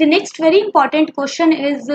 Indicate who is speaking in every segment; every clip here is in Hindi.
Speaker 1: The next very important question is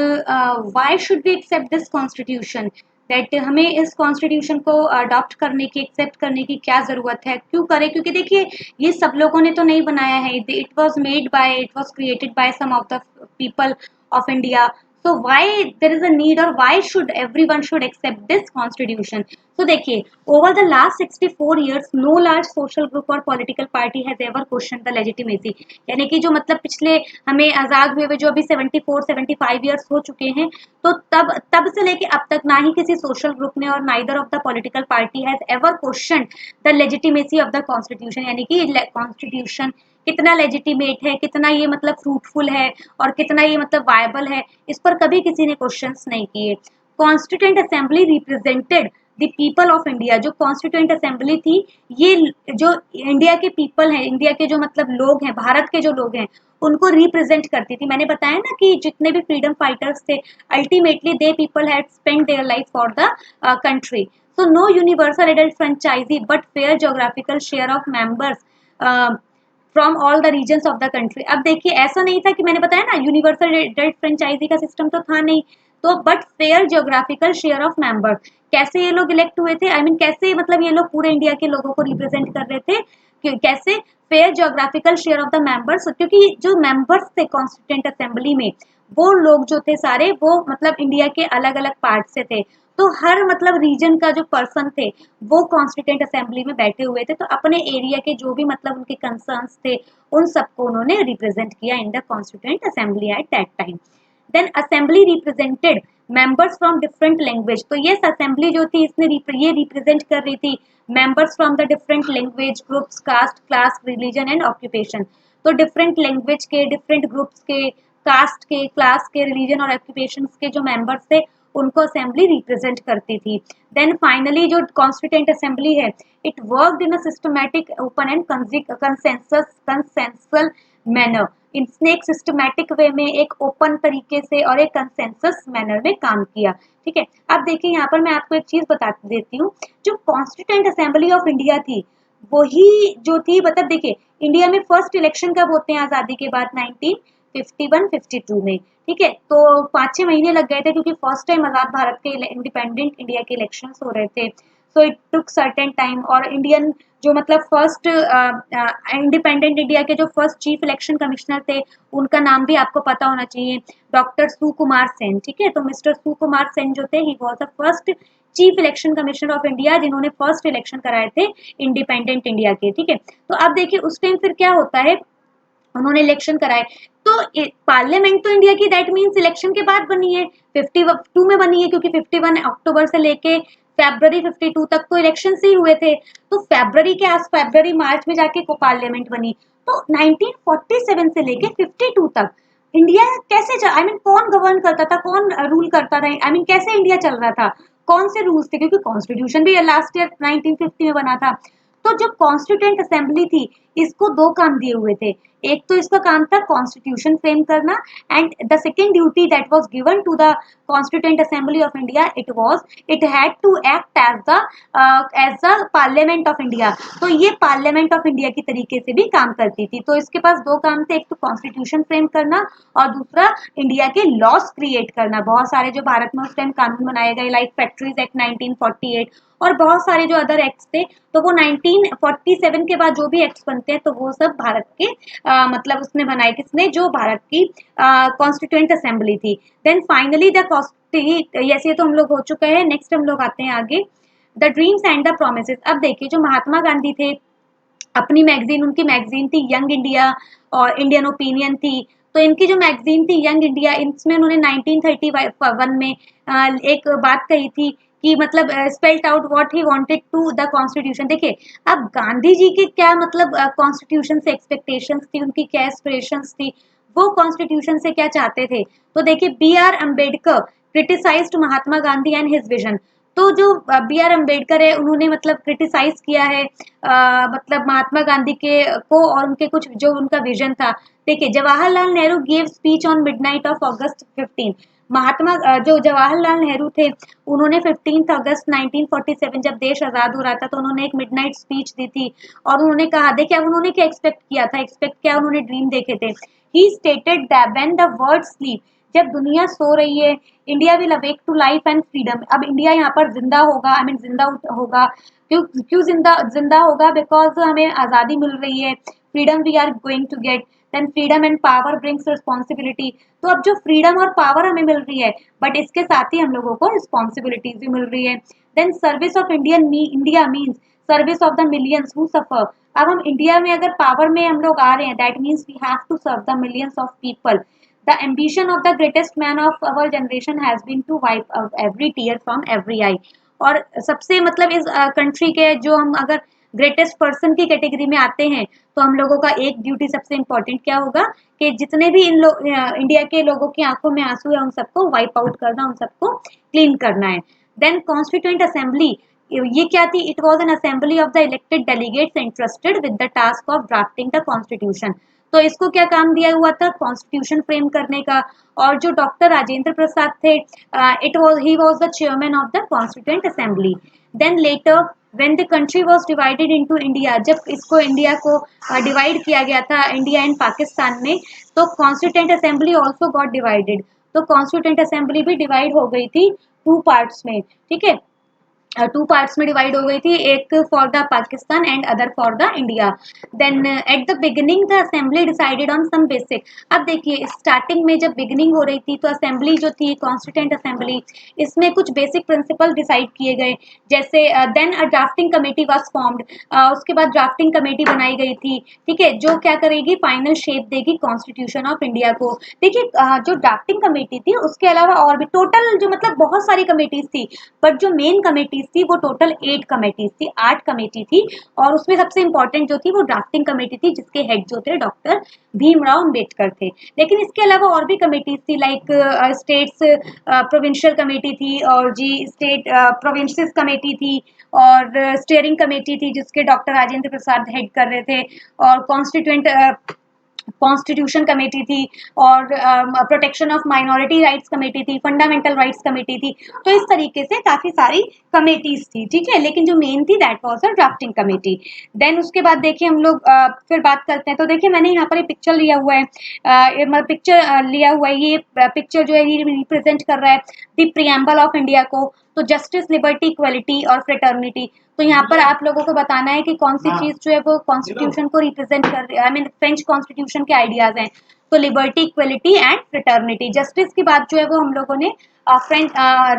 Speaker 1: why should we accept this constitution? That हमें इस कॉन्स्टिट्यूशन को अडॉप्ट करने की एक्सेप्ट करने की क्या ज़रूरत है, क्यों करें? क्योंकि देखिए ये सब लोगों ने तो नहीं बनाया है, it was made by, it was created by some of the people of India. So why there is a need, or why should everyone should accept this constitution? So देखिए, over the last 64 years no large social group or political party has ever questioned the legitimacy. यानी कि जो मतलब पिछले हमें आज़ाद हुए हुए जो अभी 74-75 ईयर्स हो चुके हैं, तो तब तब से लेके अब तक ना ही किसी सोशल ग्रुप ने और neither of the political party has ever question the legitimacy of the constitution. यानी कि कॉन्स्टिट्यूशन कितना लेजिटिमेट है, कितना ये मतलब फ्रूटफुल है और कितना ये मतलब वायबल है, इस पर कभी किसी ने क्वेश्चंस नहीं किए. Constituent assembly represented the people of India. जो कॉन्स्टिट्यूंट असेंबली थी, ये जो इंडिया के पीपल हैं, इंडिया के जो मतलब लोग हैं, भारत के जो लोग हैं, उनको रिप्रेजेंट करती थी. मैंने बताया ना कि जितने भी फ्रीडम फाइटर्स थे, ultimately they people had spend their life for the country. So no universal adult franchise but fair geographical share of members from all the regions of the country. अब देखिए, ऐसा नहीं था कि मैंने बताया ना यूनिवर्सल एडल्ट फ्रेंचाइजी का सिस्टम तो था नहीं, तो but fair geographical share of members. कैसे ये लोग इलेक्ट हुए थे, आई मीन कैसे मतलब ये लोग पूरे इंडिया के लोगों को रिप्रेजेंट कर रहे थे, कैसे fair geographical share of the members, क्योंकि जो मेंबर्स थे कॉन्स्टिट्यूंट असेंबली में, वो लोग जो थे सारे वो मतलब इंडिया के अलग अलग पार्ट से थे. तो हर मतलब रीजन का जो पर्सन थे वो कॉन्स्टिट्यूंट असेंबली में बैठे हुए थे, तो अपने एरिया के जो भी मतलब उनके कंसर्न्स थे उन सबको उन्होंने रिप्रेजेंट किया in the constituent assembly at that time. Then assembly represented members from different language. तो ये असेंबली जो थी इसने ये रिप्रेजेंट कर रही थी members from the different language groups, caste, class, religion and occupation. तो डिफरेंट लैंग्वेज के, डिफरेंट ग्रुप्स के, कास्ट के, क्लास के, रिलीजन और ऑक्यूपेशन के जो मेंबर्स थे उनको असेंबली रिप्रेजेंट करती थी. देन फाइनली जो कॉन्स्टिट्यूंट असेंबली है, it worked in a systematic, open and consensual manner. इसने एक सिस्टमैटिक वे में, एक ओपन तरीके से और एक कंसेंसस मैनर में काम किया. ठीक है, अब देखिए यहाँ पर मैं आपको एक चीज बता देती हूँ. जो कॉन्स्टिट्यूंट असेंबली ऑफ इंडिया थी, वही जो थी, मतलब देखिए इंडिया में फर्स्ट इलेक्शन कब होते हैं आजादी के बाद? 1951-52 में. ठीक है, तो 5-6 महीने लग गए थे क्योंकि फर्स्ट टाइम आजाद भारत के इंडिपेंडेंट इंडिया के इलेक्शन हो रहे थे. So it took certain time. और इंडियन जो मतलब फर्स्ट इंडिपेंडेंट इंडिया के जो फर्स्ट चीफ इलेक्शन कमिश्नर थे, उनका नाम भी आपको पता होना चाहिए, डॉक्टर सुकुमार सेन. ठीक है, तो मिस्टर सुकुमार सेन जो थे, ही was the first chief election commissioner of India, जिन्होंने फर्स्ट इलेक्शन कराए थे इंडिपेंडेंट इंडिया के. ठीक है, तो अब देखिए उस टाइम फिर क्या होता है, उन्होंने इलेक्शन कराए, तो पार्लियामेंट तो इंडिया की दैट मीन्स इलेक्शन के बाद बनी है, 52 में बनी है, क्योंकि 51 अक्टूबर से लेके फेब्रवरी 52 तक तो इलेक्शन ही हुए थे. तो फेब्रवरी मार्च में जाके को पार्लियामेंट बनी. तो 1947 से लेके 52 तक इंडिया कैसे, आई मीन कौन गवर्न करता था, कौन रूल करता था, आई मीन कैसे इंडिया चल रहा था, कौन से रूल्स थे, क्योंकि कॉन्स्टिट्यूशन भी लास्ट ईयर 1950 में बना था. तो जो कॉन्स्टिट्यूंट असेंबली थी, इसको दो काम दिए हुए थे. एक तो इसका काम था कॉन्स्टिट्यूशन फ्रेम करना, and the second duty that was given to the constituent assembly of India, it had to act as the parliament of India. तो ये पार्लियामेंट ऑफ इंडिया की तरीके से भी काम करती थी. तो इसके पास दो काम थे, एक तो कॉन्स्टिट्यूशन फ्रेम करना और दूसरा इंडिया के लॉस क्रिएट करना. बहुत सारे जो भारत में उस टाइम कानून बनाए गए, लाइक फैक्ट्रीज एक्ट 1948 और बहुत सारे जो अदर एक्ट्स थे, तो वो 1947 के बाद जो भी एक्ट्स बनते हैं तो वो सब भारत के मतलब उसने बनाए, किसने? जो भारत की कॉन्स्टिट्यूंट असेंबली थी. देन फाइनली द यस, ये तो हम लोग हो चुका है. नेक्स्ट हम लोग आते हैं आगे, the dreams and the promises. अब देखिए जो महात्मा गांधी थे, अपनी मैगजीन, उनकी मैगजीन थी यंग इंडिया और इंडियन ओपिनियन थी. तो इनकी जो मैगजीन थी यंग इंडिया, इसमें उन्होंने 1931 में एक बात कही थी कि मतलब spelt out what he wanted to the constitution. देखिए अब गांधी जी की क्या मतलब कॉन्स्टिट्यूशन से एक्सपेक्टेशंस थी, उनकी क्या एस्पिरेशंस थी, वो कॉन्स्टिट्यूशन से क्या चाहते थे. तो देखिए B R Ambedkar criticised Mahatma Gandhi and his vision. तो जो बी आर अम्बेडकर है, उन्होंने मतलब क्रिटिसाइज किया है मतलब महात्मा गांधी के को और उनके कुछ जो उनका विजन था. देखिए Jawaharlal Nehru give speech on midnight of अगस्त 15. महात्मा जो जवाहरलाल नेहरू थे, उन्होंने 15 अगस्त 1947 जब देश आजाद हो रहा था, तो उन्होंने एक मिडनाइट स्पीच दी थी और उन्होंने कहा, देखिए अब उन्होंने क्या एक्सपेक्ट किया था, एक्सपेक्ट क्या उन्होंने ड्रीम देखे थे he stated that when the world sleep, जब दुनिया सो रही है, India will awake to life and freedom. अब इंडिया यहाँ पर जिंदा होगा, आई मीन जिंदा होगा। क्यों क्यों जिंदा जिंदा होगा? बिकॉज हमें आज़ादी मिल रही है, freedom we are going to get. Then freedom and power brings responsibility. तो अब जो फ्रीडम और पावर हमें मिल रही है, बट इसके साथ ही हम लोगों को रिस्पॉन्सिबिलिटीज भी मिल रही है। Then service of India means service of the millions who suffer. अब हम इंडिया में अगर पावर में हम लोग आ रहे हैं, that means we have to serve the millions of people. The ambition of the greatest man of our generation has been to wipe out every tear from every eye। और सबसे मतलब इस कंट्री के जो हम अगर ग्रेटेस्ट पर्सन की कैटेगरी में आते हैं, तो हम लोगों का एक ड्यूटी सबसे इम्पोर्टेंट क्या होगा कि जितने भी इंडिया के लोगों की आंखों में आंसू है, उन सबको वाइप आउट करना, उन सबको क्लीन करना है। देन कॉन्स्टिट्यूंट असेंबली, ये क्या थी? It was an assembly of the elected delegates interested with the task of drafting the constitution. तो इसको क्या काम दिया हुआ था? कॉन्स्टिट्यूशन फ्रेम करने का। और जो डॉक्टर राजेंद्र प्रसाद थे, it was he was the chairman of the constituent assembly. Then later when the country was divided into India, जब इसको इंडिया को डिवाइड किया गया था इंडिया एंड पाकिस्तान में, तो constituent assembly also got divided. तो कॉन्स्टिट्यूंट असेंबली भी डिवाइड हो गई थी टू पार्ट्स में, ठीक है, टू पार्ट्स में डिवाइड हो गई थी, एक for the Pakistan and other for the India. Then at the beginning the assembly decided on some basic. अब देखिए स्टार्टिंग में जब बिगिनिंग हो रही थी, तो असेंबली जो थी कॉन्स्टिट्यूंट असेंबली, इसमें कुछ बेसिक प्रिंसिपल डिसाइड किए गए। जैसे then a drafting committee was formed, उसके बाद ड्राफ्टिंग कमेटी बनाई गई थी, ठीक है, जो क्या करेगी? फाइनल शेप देगी कॉन्स्टिट्यूशन ऑफ इंडिया को। देखिए जो ड्राफ्टिंग कमेटी थी, उसके अलावा और भी टोटल जो मतलब बहुत सारी कमेटीज थी, बट जो मेन कमेटीज थी वो टोटल 8 कमेटीज थी, 8 कमेटी थी। और उसमें सबसे इंपॉर्टेंट जो थी वो ड्राफ्टिंग कमेटी थी, जिसके हेड जो थे डॉक्टर भीमराव अंबेडकर थे। लेकिन इसके अलावा और भी कमेटीज थी, लाइक स्टेट्स प्रोविंशियल कमेटी थी, और जी स्टेट प्रोविंसेस कमेटी थी, और स्टीयरिंग कमेटी थी, जिसके डॉक्टर राजेंद्र प्रसाद हेड कर रहे थे, और कॉन्स्टिट्यूशन कमेटी थी, और protection of minority rights committee थी, फंडामेंटल राइट्स कमेटी थी। तो इस तरीके से काफी सारी कमेटीज थी, ठीक है, लेकिन जो मेन थी that was a drafting committee. Then उसके बाद देखिए हम लोग फिर बात करते हैं। तो देखिए मैंने यहाँ पर एक पिक्चर लिया हुआ है, पिक्चर लिया हुआ है, ये पिक्चर जो है ये रिप्रेजेंट कर रहा है द प्रियम्बल ऑफ इंडिया को। तो जस्टिस, लिबर्टी, इक्वलिटी और फ्रेटर्निटी। तो यहाँ पर आप लोगों को बताना है कि कौन सी चीज जो है वो कॉन्स्टिट्यूशन को रिप्रेजेंट कर रही है, आई मीन फ्रेंच कॉन्स्टिट्यूशन के आइडियाज हैं। तो liberty, equality and fraternity. Justice की बात जो है वो हम लोगों ने फ्रेंच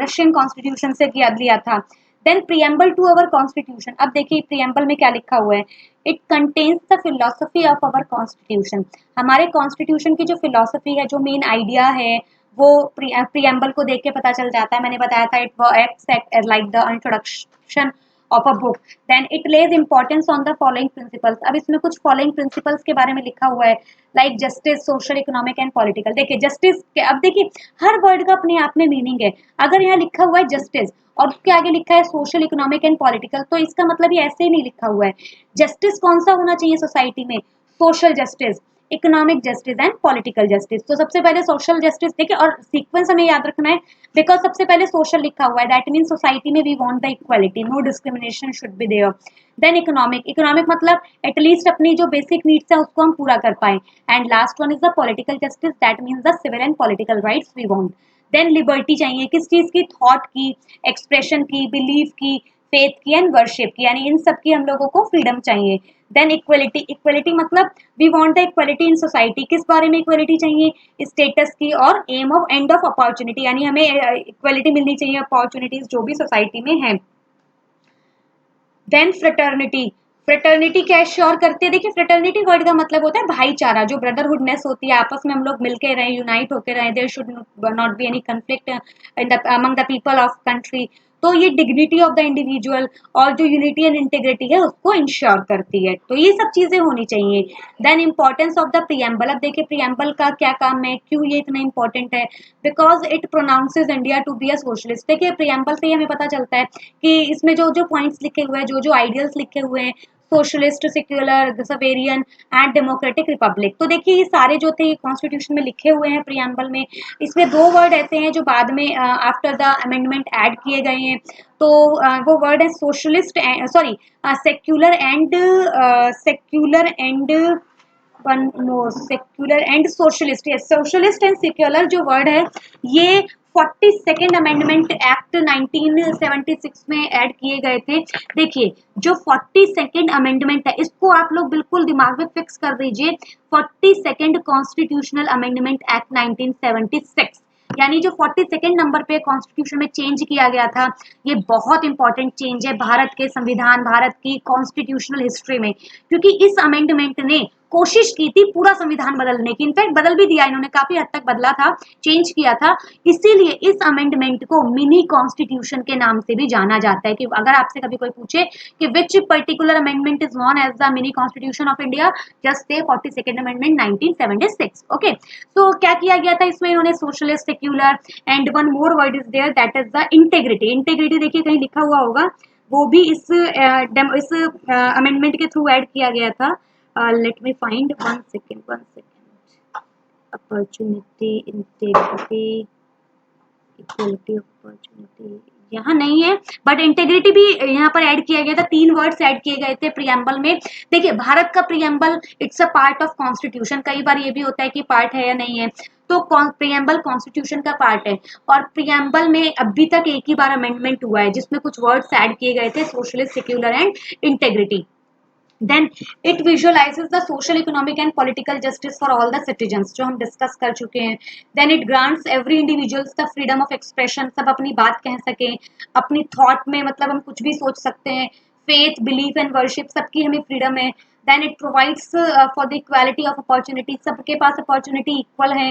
Speaker 1: रशियन कॉन्स्टिट्यूशन से लिया था। Then preamble to our constitution. अब देखिए प्रियम्बल में क्या लिखा हुआ है? It contains the philosophy of our constitution. हमारे कॉन्स्टिट्यूशन की जो फिलोसफी है, जो मेन आइडिया है, वो प्रियम्बल को देख के पता चल जाता है। मैंने बताया था it act like the introduction of a book. Then it lays importance on the following principles. अब इसमें कुछ फॉलोइंग प्रिंसिपल्स के बारे में लिखा हुआ है, like justice, social, economic and political. देखिए जस्टिस के, अब देखिए हर वर्ड का अपने आप में मीनिंग है। अगर यहाँ लिखा हुआ है जस्टिस और उसके आगे लिखा है सोशल, इकोनॉमिक एंड पॉलिटिकल, तो इसका मतलब ये ऐसे ही नहीं लिखा हुआ है। जस्टिस कौन सा होना चाहिए सोसाइटी में? Social justice, economic justice and political justice. तो सबसे पहले सोशल जस्टिस देखिए, और सीक्वेंस हमें याद रखना है, बिकॉज सबसे पहले सोशल लिखा हुआ है, दैट मीन सोसाइटी में we want the equality, no discrimination should be there. Then economic, economic मतलब एटलीस्ट अपनी जो बेसिक नीड्स है उसको हम पूरा कर पाए। And last one is the political justice, that means the civil and political rights we want. Then liberty चाहिए, किस चीज की? थॉट की, एक्सप्रेशन की, बिलीफ की, फेथ की एंड वर्शिप की, यानी इन सब की हम लोगों को फ्रीडम चाहिए। देन इक्वलिटी, इक्वलिटी मतलब we want the equality in society. किस बारे में इक्वलिटी चाहिए? स्टेटस की और um of and of opportunity, यानी हमें इक्वलिटी मिलनी चाहिए अपॉर्चुनिटीज जो भी सोसाइटी में है। देन फ्रेटर्निटी, फ्रेटर्निटी क्या श्योर करती है? देखिए फ्रेटर्निटी वर्ड का मतलब होता है भाईचारा, जो ब्रदरहुडनेस होती है, आपस में हम लोग मिलके रहें, यूनाइट होके रहें, there should not be any conflict in the among the people of country. तो ये डिग्निटी ऑफ द इंडिविजुअल और जो यूनिटी एंड इंटीग्रिटी है उसको इंश्योर करती है। तो ये सब चीजें होनी चाहिए। Then importance of the preamble. अब देखिए प्रियम्बल का क्या काम है, क्यों ये इतना इंपॉर्टेंट है? Because it pronounces India to be a socialist. देखिए प्रियम्बल से ही हमें पता चलता है कि इसमें जो जो पॉइंट्स लिखे हुए हैं, जो जो आइडियल्स लिखे हुए हैं, socialist, secular, sovereign and democratic republic. तो देखिए ये सारे जो थे कॉन्स्टिट्यूशन में लिखे हुए हैं प्रियम्बल में। इसमें दो वर्ड ऐसे हैं जो बाद में आफ्टर द अमेंडमेंट ऐड किए गए हैं। तो वो वर्ड है socialist, sorry secular and one more, secular and socialist. Socialist and secular जो वर्ड है ये 42nd अमेंडमेंट एक्ट 1976 में ऐड किए गए थे। देखिए जो 42nd अमेंडमेंट है इसको आप लोग बिल्कुल दिमाग में फिक्स कर दीजिए, 42nd कॉन्स्टिट्यूशनल अमेंडमेंट एक्ट 1976, यानी जो 42nd नंबर पे कॉन्स्टिट्यूशन में चेंज किया गया था, ये बहुत इंपॉर्टेंट चेंज है भारत के संविधान, भारत की कॉन्स्टिट्यूशनल हिस्ट्री में, क्योंकि इस अमेंडमेंट ने कोशिश की थी पूरा संविधान बदलने की, इनफैक्ट बदल भी दिया इन्होंने, काफी हद तक बदला था, चेंज किया था। इसीलिए इस अमेंडमेंट को मिनी कॉन्स्टिट्यूशन के नाम से भी जाना जाता है। कि अगर आपसे कभी कोई पूछे कि which particular amendment is known as the mini constitution of India, just से 42nd अमेंडमेंट 1976। ओके, तो क्या किया गया था इसमें, इन्होंने socialist, secular and one more word is there that is the integrity. Integrity देखिए कहीं लिखा हुआ होगा, वो भी इस अमेंडमेंट के थ्रू ऐड किया गया था। Let me find, one second, opportunity, integrity, equality, opportunity यहाँ नहीं है, बट इंटेग्रिटी भी यहाँ पर ऐड किया गया था। 3 वर्ड्स ऐड किए गए थे प्रियम्बल में। देखिए भारत का preamble it's a part of constitution, कई बार ये भी होता है कि पार्ट है या नहीं है, तो प्रियम्बल कॉन्स्टिट्यूशन का पार्ट है, और प्रियम्बल में अभी तक एक ही बार अमेंडमेंट हुआ है जिसमें कुछ वर्ड्स ऐड किए गए थे, socialist, secular and integrity. Then it visualizes the social, economic and political justice for all the citizens, जो हम डिस्कस कर चुके हैं। Then it grants every individuals the freedom of expression, सब अपनी बात कह सकें, अपनी थॉट में मतलब हम कुछ भी सोच सकते हैं, फेथ, बिलीफ एंड वर्शिप सबकी हमें फ्रीडम है। Then it provides for the equality of opportunity, सबके पास अपॉर्चुनिटी इक्वल है,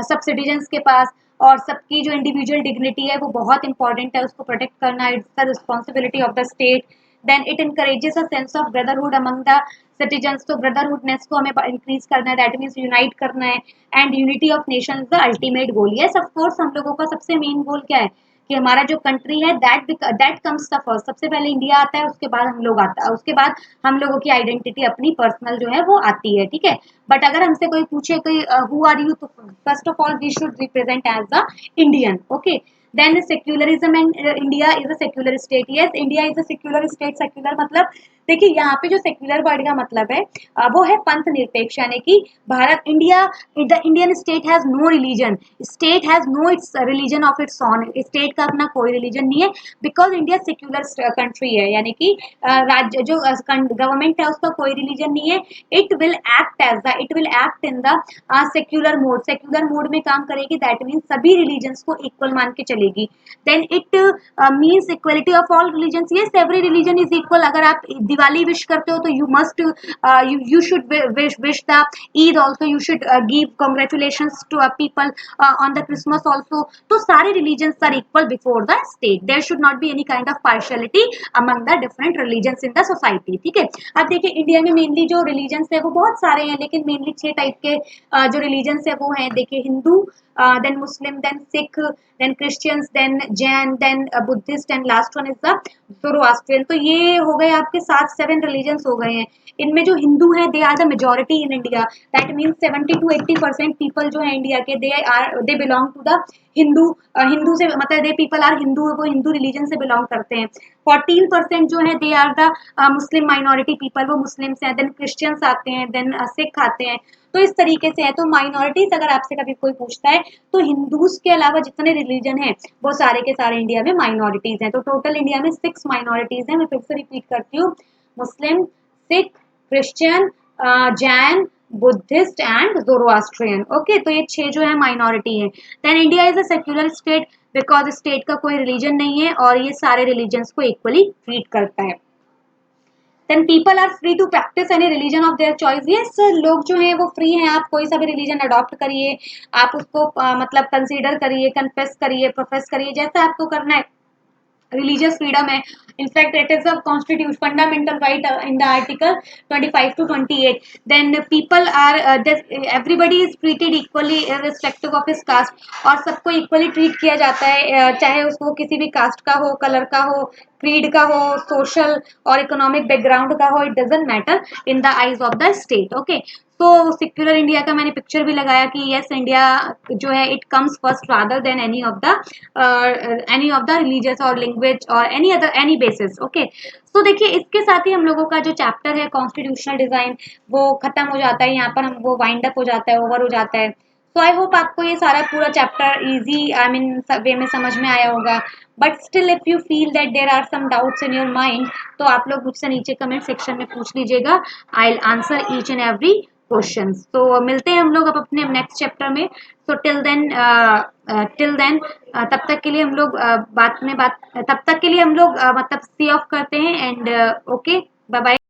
Speaker 1: सब सिटीजन्स के पास, और सबकी जो इंडिविजुअल डिग्निटी है वो बहुत इंपॉर्टेंट है, उसको प्रोटेक्ट करना, it's the responsibility of the state. Then it encourages a sense of brotherhood among the citizens, तो brotherhoodness को हमें increase करना है, that means unite करना है, and unity of nation is the ultimate goal। yes of course हम लोगों का सबसे मेन गोल क्या है कि हमारा जो कंट्री है that comes the first, सबसे पहले इंडिया आता है, उसके बाद हम लोग आता है, उसके बाद हम लोगों की आइडेंटिटी अपनी पर्सनल जो है वो आती है, ठीक है। बट अगर हमसे कोई पूछे कि हु आर यू, तो first of all we should represent as the Indian. Okay, then secularism and India is a secular state। yes India is a secular state। secular मतलब देखिए यहाँ पे जो सेक्युलर वर्ड का मतलब है वो है पंथ निरपेक्ष, यानी कि Bharat, India, the Indian state has no religion, state has no its religion of its own, state का अपना कोई रिलीजन नहीं है, बिकॉज इंडिया सेक्युलर कंट्री है, यानी कि राज्य जो गवर्नमेंट है उसका कोई रिलीजन नहीं है। It will act in the secular mode, secular mode में काम करेगी, दैट मीन्स सभी रिलीजन्स को इक्वल मान के चलेगी। Then it means equality of all religions. Yes every religion is equal. अगर आप दिवाली विश करते हो तो you must you should wish the Eid also, you should give congratulations to people on the Christmas also. तो सारे religions are equal before the state, there should not be any kind of partiality among the different religions in the society, ठीक है। अब देखिए इंडिया में मेनली जो रिलीजन्स है वो बहुत सारे हैं, लेकिन मेनली 6 टाइप के जो रिलीजन्स है वो हैं। देखिए Hindu, then Muslim, then Sikh, then Christians, then Jain, then Buddhist, and last one is the Zoroastrian. तो ये हो गए आपके 7 रिलीजन्स हो गए हैं। इनमें जो हिंदू है they are the majority in India, that means 70 to 80% people जो है इंडिया के they belong to the Hindu, Hindu से मतलब दे पीपल आर हिंदू, वो हिंदू रिलीजन से बिलोंग करते हैं। 14% जो है they are the Muslim minority people, वो मुस्लिम्स हैं, देन क्रिश्चियंस आते हैं, देन सिख आते हैं। तो इस तरीके से है। तो माइनॉरिटीज अगर आपसे कभी कोई पूछता है तो हिंदूज के अलावा जितने रिलीजन है वो सारे के सारे इंडिया में माइनॉरिटीज हैं। तो टोटल इंडिया में 6 माइनॉरिटीज हैं। मैं फिर से रिपीट करती हूँ, Muslim, Sikh, Christian, Jain, Buddhist and Zoroastrian. Okay, तो ये 6 जो है माइनॉरिटी है। Then India is a secular state because state का कोई रिलीजन नहीं है और ये सारे रिलीजन्स को इक्वली ट्रीट करता है। Then people are free to practice any religion of their choice. Yes, लोग जो हैं वो फ्री हैं, आप कोई सा भी रिलीजन अडॉप्ट करिए, आप उसको मतलब कंसीडर करिए, कन्फेस करिए, प्रोफेस करिए, जैसा आपको करना है। religious freedom है, in fact it is a constitution fundamental right in the article 25 to 28। then people are everybody is treated equally irrespective of his caste, और सबको equally treat किया जाता है, चाहे उसको किसी भी कास्ट का हो, कलर का हो, क्रीड का हो, सोशल और इकोनॉमिक बैकग्राउंड का हो, it doesn't matter in the eyes of the state. Okay, तो सिक्युलर इंडिया का मैंने पिक्चर भी लगाया कि यस इंडिया जो है it comes first rather than any of the religious और लैंग्वेज और एनी बेसिस। ओके, तो देखिए इसके साथ ही हम लोगों का जो चैप्टर है कॉन्स्टिट्यूशनल डिजाइन वो खत्म हो जाता है। यहाँ पर हम वो वाइंड अप हो जाता है, ओवर हो जाता है। तो आई होप आपको ये सारा पूरा chapter easy I mean way में समझ में आया होगा। But still if you feel that there are some doubts in your mind, तो आप लोग मुझसे नीचे कमेंट सेक्शन में पूछ लीजिएगा। I will answer each and every questions. तो मिलते हैं हम लोग अब अपने नेक्स्ट चैप्टर में। तो टिल देन तब तक के लिए हम लोग तब तक के लिए हम लोग मतलब सी ऑफ करते हैं एंड ओके, बाय बाय।